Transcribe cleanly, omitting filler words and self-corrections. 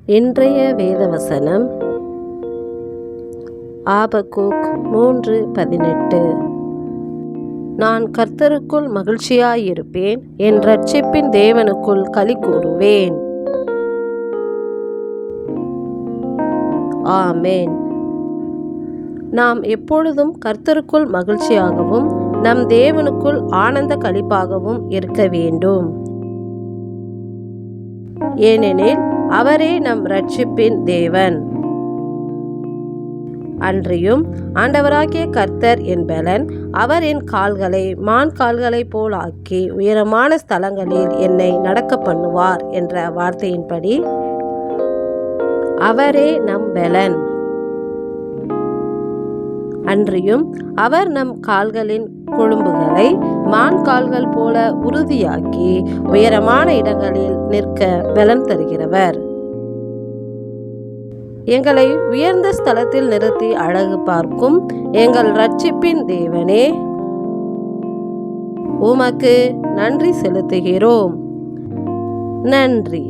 இன்றைய வேதவசனம் ஆபக்கூக் 3:18. நான் கர்த்தருக்குள் மகிழ்ச்சியாயிருப்பேன், என் இரட்சிப்பின் தேவனுக்குள் களி கூறுவேன். ஆமென். நாம் எப்பொழுதும் கர்த்தருக்குள் மகிழ்ச்சியாகவும் நம் தேவனுக்குள் ஆனந்த களிப்பாகவும் இருக்க வேண்டும். ஏனெனில் அவரே நம் இரட்சிப்பின் தேவன். அன்றியும் ஆண்டவராகிய கர்த்தர் என் பெலன், அவர் என் கால்களை மான் கால்களைப் போல் ஆக்கி உயரமான ஸ்தலங்களில் என்னை நடக்க பண்ணுவார் என்ற வார்த்தையின்படி அவரே நம் பெலன். அன்றியும் அவர் நம் கால்களின் கொழும்புகளை மான் கால்கள் போல உறுதியாக்கி உயரமான இடங்களில் நிற்க பலன் தருகிறவர். எங்களை உயர்ந்த ஸ்தலத்தில் நிறுத்தி அழகு பார்க்கும் எங்கள் இரட்சிப்பின் தேவனே, உமக்கு நன்றி செலுத்துகிறோம். நன்றி.